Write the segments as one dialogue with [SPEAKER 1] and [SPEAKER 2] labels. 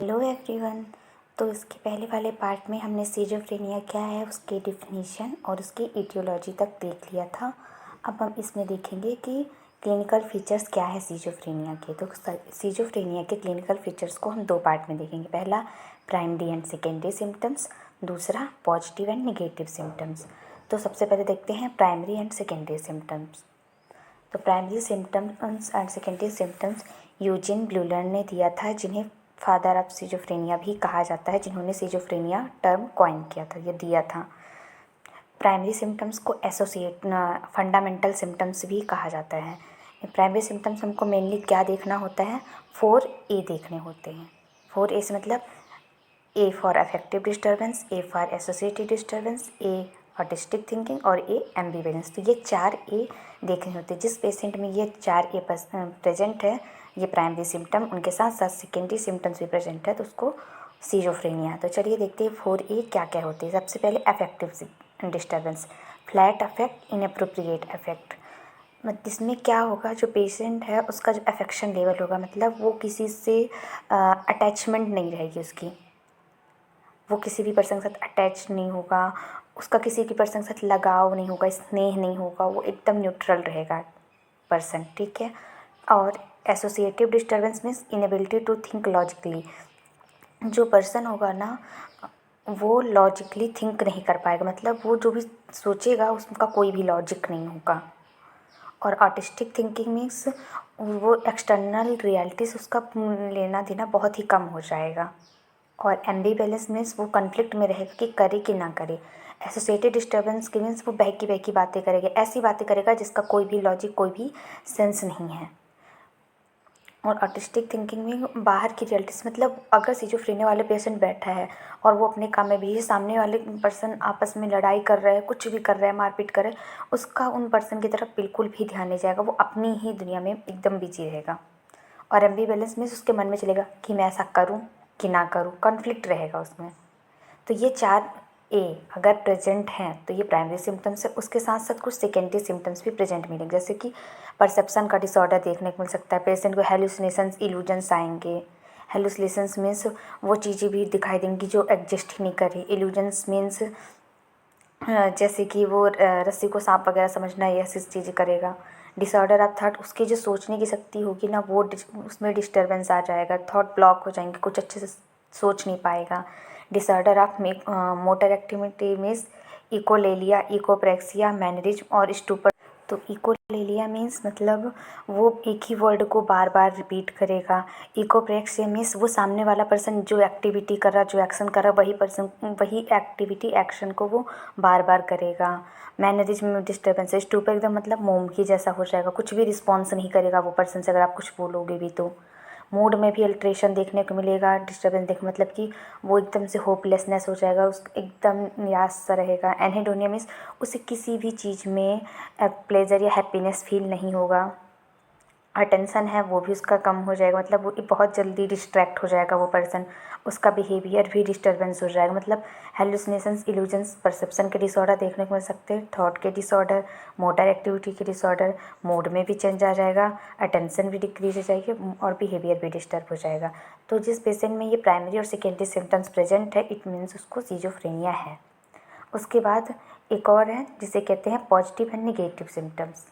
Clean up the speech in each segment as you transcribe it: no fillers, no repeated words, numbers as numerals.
[SPEAKER 1] Hello everyone. तो इसके पहले वाले पार्ट में हमने सिजोफ्रेनिया क्या है उसके डिफिनीशन और उसकी इटियोलॉजी तक देख लिया था। अब हम इसमें देखेंगे कि क्लिनिकल फीचर्स क्या है सिजोफ्रेनिया के। तो सिजोफ्रेनिया के क्लिनिकल फीचर्स को हम दो पार्ट में देखेंगे। पहला प्राइमरी एंड सेकेंडरी सिम्टम्स, दूसरा पॉजिटिव एंड निगेटिव सिम्टम्स। तो सबसे पहले देखते हैं प्राइमरी एंड सेकेंडरी सिम्टम्स। तो primary symptoms and secondary symptoms Eugen Bleuler ने दिया था, जिन्हें फादर ऑफ सिजोफ्रेनिया भी कहा जाता है, जिन्होंने सिजोफ्रेनिया टर्म कॉइन किया था, ये दिया था। प्राइमरी सिम्टम्स को एसोसिएट फंडामेंटल सिम्टम्स भी कहा जाता है। प्राइमरी सिम्टम्स हमको मेनली क्या देखना होता है, 4A देखने होते हैं। 4A से मतलब A for affective disturbance, A for associated disturbance, A autistic thinking और A एम्बिवेलेंस। तो ये 4A देखने होते हैं। जिस पेशेंट में ये 4A प्रेजेंट है, ये प्राइमरी सिम्टम, उनके साथ साथ सेकेंडरी सिम्टम्स भी प्रेजेंट है, तो उसको सिजोफ्रेनिया। तो चलिए देखते हैं 4A क्या क्या होती है। सबसे पहले affective disturbance, flat affect, inappropriate affect. मतलब इसमें क्या होगा, जो पेशेंट है उसका जो अफेक्शन लेवल होगा, मतलब वो किसी से अटैचमेंट नहीं रहेगी उसकी, वो किसी भी पर्सन के साथ अटैच नहीं होगा, उसका किसी भी पर्सन के साथ लगाव नहीं होगा, स्नेह नहीं होगा, वो एकदम न्यूट्रल रहेगा पर्सन, ठीक है। और associative disturbance means inability to think logically. जो पर्सन होगा ना, वो लॉजिकली थिंक नहीं कर पाएगा, मतलब वो जो भी सोचेगा उसका कोई भी लॉजिक नहीं होगा। और आर्टिस्टिक थिंकिंग मीन्स वो एक्सटर्नल रियलिटी से उसका लेना देना बहुत ही कम हो जाएगा। और एम्बिवैलेंस मीन्स वो कन्फ्लिक्ट में रहेगा कि करे कि ना करे। एसोसिएटेड डिस्टर्बेंस के मीन्स वो बहकी बहकी बातें करेगा, ऐसी बातें करेगा जिसका कोई भी लॉजिक, कोई भी सेंस नहीं है। और आर्टिस्टिक थिंकिंग में बाहर की रियलिटी से, मतलब अगर सिजोफ्रेनिया वाले पेशेंट बैठा है और वो अपने काम में भी है, सामने वाले पर्सन आपस में लड़ाई कर रहे हैं, कुछ भी कर रहे हैं, मारपीट कर रहे हैं, उसका उन पर्सन की तरफ बिल्कुल भी ध्यान नहीं जाएगा, वो अपनी ही दुनिया में एकदम बिजी रहेगा। और एम्बिवैलेंस मीन्स उसके मन में चलेगा कि मैं ऐसा करूं कि ना करूं, कॉन्फ्लिक्ट रहेगा उसमें। तो ये 4A अगर प्रेजेंट हैं तो ये प्राइमरी सिम्टम्स है। उसके साथ साथ कुछ सेकेंडरी सिम्टम्स भी प्रेजेंट मिलेंगे, जैसे कि परसेप्शन का डिसऑर्डर देखने को मिल सकता है। पेशेंट को हेलुसिनेशंस, इल्यूजन्स आएंगे। हेलुसिनेशंस मीन्स वो चीज़ें भी दिखाई देंगी जो एग्जिस्ट ही नहीं कर रही। इल्यूजन्स मीन्स जैसे कि वो रस्सी को सांप वगैरह समझना, ये ऐसी चीज़ें करेगा। डिसऑर्डर ऑफ थॉट, उसकी जो सोचने की शक्ति होगी ना, वो उसमें डिस्टर्बेंस आ जाएगा, थॉट ब्लॉक हो जाएंगे, कुछ अच्छे से सोच नहीं पाएगा। Disorder of motor activity means echolalia, echopraxia, mannerism और स्टूपर। तो इकोलेलिया मीन्स मतलब वो एक ही वर्ड को बार बार रिपीट करेगा। इकोप्रेक्सिया मीन्स वो सामने वाला पर्सन जो एक्टिविटी कर रहा, जो एक्शन कर रहा, वही पर्सन वही एक्टिविटी, एक्शन को वो बार बार करेगा। मैनरिज्म में डिस्टर्बेंस। स्टूपर एकदम मतलब मोम की जैसा हो जाएगा, कुछ भी रिस्पॉन्स नहीं करेगा वो पर्सन से अगर आप कुछ बोलोगे भी तो। मूड में भी अल्ट्रेशन देखने को मिलेगा। डिस्टर्बेंस देख मतलब कि वो एकदम से होपलेसनेस हो जाएगा, उस एकदम निराश सा रहेगा। एनहेडोनिया मीन्स उसे किसी भी चीज़ में प्लेजर या हैप्पीनेस फील नहीं होगा। अटेंशन है वो भी उसका कम हो जाएगा, मतलब वो बहुत जल्दी डिस्ट्रैक्ट हो जाएगा वो पर्सन, उसका बिहेवियर भी डिस्टर्बेंस हो जाएगा। मतलब हेलुसिनेशंस, इल्यूजन्स, परसेप्शन के डिसऑर्डर देखने को मिल सकते हैं, थॉट के डिसऑर्डर, मोटर एक्टिविटी के डिसऑर्डर, मूड में भी चेंज आ जाएगा, अटेंशन भी डिक्रीज हो जाएगी और बिहेवियर भी डिस्टर्ब हो जाएगा। तो जिस पेशेंट में ये प्राइमरी और सेकेंडरी सिम्टम्स प्रेजेंट है, इट मीन्स उसको सिजोफ्रेनिया है। उसके बाद एक और है जिसे कहते हैं पॉजिटिव एंड निगेटिव सिम्टम्स।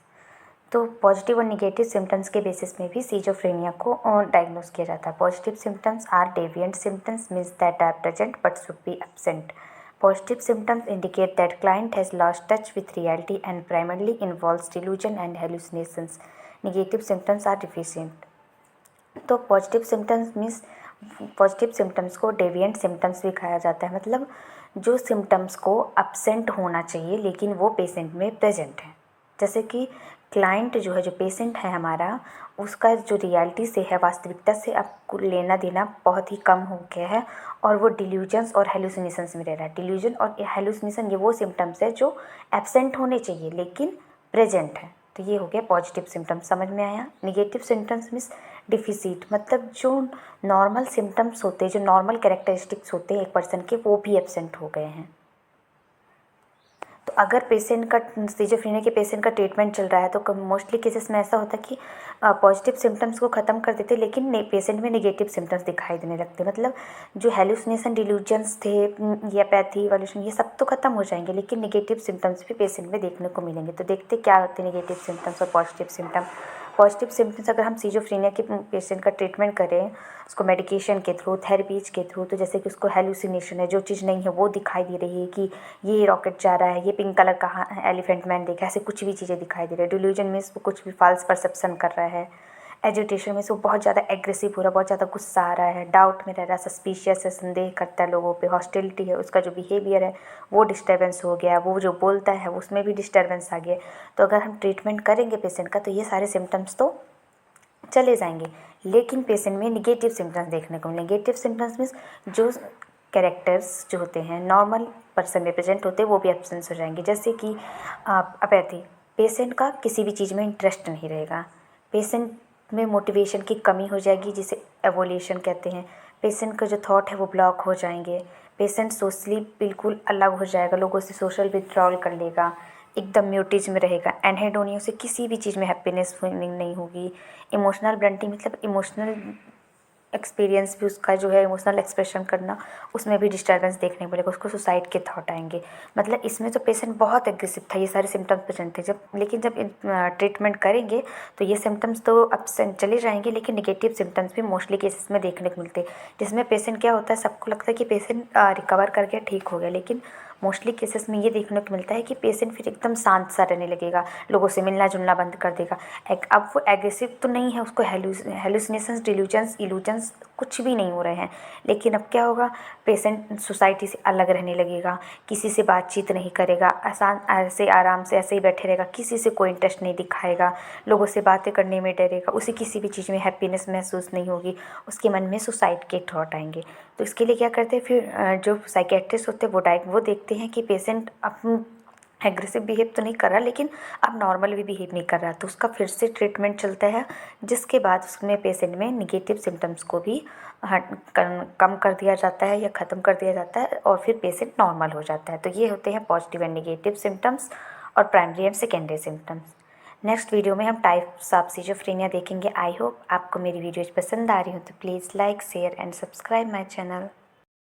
[SPEAKER 1] तो पॉजिटिव और निगेटिव सिम्टम्स के बेसिस में भी सिजोफ्रेनिया को डायग्नोस किया जाता है। Positive symptoms are deviant symptoms means that are present but should be absent. Positive symptoms indicate that client has lost touch with reality and primarily involves delusion and hallucinations. Negative symptoms are deficient. तो positive symptoms means positive symptoms को deviant symptoms भी कहा जाता है, मतलब जो symptoms को absent होना चाहिए लेकिन वो पेशेंट में प्रेजेंट है। जैसे कि क्लाइंट जो है, जो पेशेंट है हमारा, उसका जो रियलिटी से है, वास्तविकता से आपको लेना देना बहुत ही कम हो गया है और वो डिल्यूजन्स और हेलुसिनेशंस में रह रहा है। डिल्यूजन और हेलुसिनेशन ये वो सिम्टम्स है जो एब्सेंट होने चाहिए लेकिन प्रेजेंट है। तो ये हो गया पॉजिटिव सिम्टम्स, समझ में आया। निगेटिव सिम्टम्स मीन्स डिफिसिट, मतलब जो नॉर्मल सिम्टम्स होते हैं, जो नॉर्मल कैरेक्टरिस्टिक्स होते हैं एक पर्सन के, वो भी एब्सेंट हो गए हैं। तो अगर पेशेंट का सिजोफ्रेनिया के पेशेंट का ट्रीटमेंट चल रहा है तो मोस्टली केसेस में ऐसा होता है कि पॉजिटिव सिम्टम्स को ख़त्म कर देते लेकिन पेशेंट में नेगेटिव सिम्टम्स दिखाई देने लगते, मतलब जो हेलुसिनेशन डिल्यूजन्स थे या पैथी इवोल्यूशन ये सब तो ख़त्म हो जाएंगे लेकिन नेगेटिव सिम्टम्स भी पेशेंट में देखने को मिलेंगे। तो देखते क्या होते हैं नेगेटिव सिम्टम्स और पॉजिटिव सिम्टम। पॉजिटिव सिम्टम्स अगर हम सिजोफ्रेनिया के पेशेंट का ट्रीटमेंट करें उसको मेडिकेशन के थ्रू, थेरेपीज के थ्रू, तो जैसे कि उसको हेलुसिनेशन है, जो चीज़ नहीं है वो दिखाई दे रही है कि ये रॉकेट जा रहा है, ये पिंक कलर का एलिफेंट मैन देखा, ऐसे कुछ भी चीज़ें दिखाई दे रही है। डिल्यूजन में वो कुछ भी फॉल्स परसेप्शन कर रहा है। एजिटेशन में से वो बहुत ज़्यादा एग्रेसिव हो रहा है, बहुत ज़्यादा गुस्सा आ रहा है, डाउट में रह रहा है, सस्पिशियस है, संदेह करता है लोगों पे, हॉस्टिलिटी है, उसका जो बिहेवियर है वो डिस्टर्बेंस हो गया, वो जो बोलता है उसमें भी डिस्टर्बेंस आ गया। तो अगर हम ट्रीटमेंट करेंगे पेशेंट का तो ये सारे सिम्टम्स तो चले जाएंगे लेकिन पेशेंट में निगेटिव सिम्टम्स देखने को मिलेंगे। निगेटिव सिम्टम्स मीन्स जो कैरेक्टर्स जो होते हैं नॉर्मल पर्सन में प्रेजेंट होते हैं वो भी एब्सेंस हो जाएंगे। जैसे कि अपैथी, पेशेंट का किसी भी चीज़ में इंटरेस्ट नहीं रहेगा, पेशेंट में मोटिवेशन की कमी हो जाएगी जिसे एवोल्यूशन कहते हैं। पेशेंट का जो थॉट है वो ब्लॉक हो जाएंगे, पेशेंट सोशली बिल्कुल अलग हो जाएगा, लोगों से सोशल विथड्रॉल कर लेगा, एकदम म्यूटिज में रहेगा, एनहेडोनिया से किसी भी चीज़ में हैप्पीनेस फीलिंग नहीं होगी। इमोशनल ब्लंटिंग मतलब इमोशनल एक्सपीरियंस भी उसका जो है इमोशनल एक्सप्रेशन करना उसमें भी डिस्टर्बेंस देखने को मिलेगा, उसको सुसाइड के थॉट आएंगे। मतलब इसमें तो पेशेंट बहुत एग्रेसिव था, ये सारे सिम्टम्स प्रेजेंट थे जब, लेकिन जब ट्रीटमेंट करेंगे तो ये सिम्टम्स तो अब चले जाएंगे लेकिन निगेटिव सिम्टम्स भी मोस्टली केसेस में देखने को मिलते हैं। जिसमें पेशेंट क्या होता है, सबको लगता है कि पेशेंट रिकवर कर गया, ठीक हो गया, लेकिन मोस्टली केसेस में ये देखने को मिलता है कि पेशेंट फिर एकदम शांत सा रहने लगेगा, लोगों से मिलना जुलना बंद कर देगा। अब वो एग्रेसिव तो नहीं है, उसको हेलुसिनेशंस डिल्यूजन्स इल्यूजन्स कुछ भी नहीं हो रहे हैं, लेकिन अब क्या होगा, पेशेंट सोसाइटी से अलग रहने लगेगा, किसी से बातचीत नहीं करेगा, आसान ऐसे आराम से ऐसे ही बैठे रहेगा, किसी से कोई इंटरेस्ट नहीं दिखाएगा, लोगों से बातें करने में डरेगा, उसे किसी भी चीज़ में हैप्पीनेस महसूस नहीं होगी, उसके मन में सुसाइड के थॉट आएंगे। तो इसके लिए क्या करते हैं फिर जो साइकेट्रिस्ट होते हैं वो देखते हैं कि पेशेंट अपन एग्रेसिव बिहेव तो नहीं कर रहा लेकिन अब नॉर्मल भी बिहेव नहीं कर रहा, तो उसका फिर से ट्रीटमेंट चलता है जिसके बाद उसमें पेशेंट में निगेटिव सिम्टम्स को भी कम कर दिया जाता है या ख़त्म कर दिया जाता है और फिर पेशेंट नॉर्मल हो जाता है। तो ये होते हैं पॉजिटिव एंड निगेटिव सिम्टम्स और primary and secondary symptoms. Next video में हम टाइप्स ऑफ सिजोफ्रेनिया देखेंगे। आई होप आपको मेरी वीडियोज़ पसंद आ रही हो तो please like share and subscribe my channel.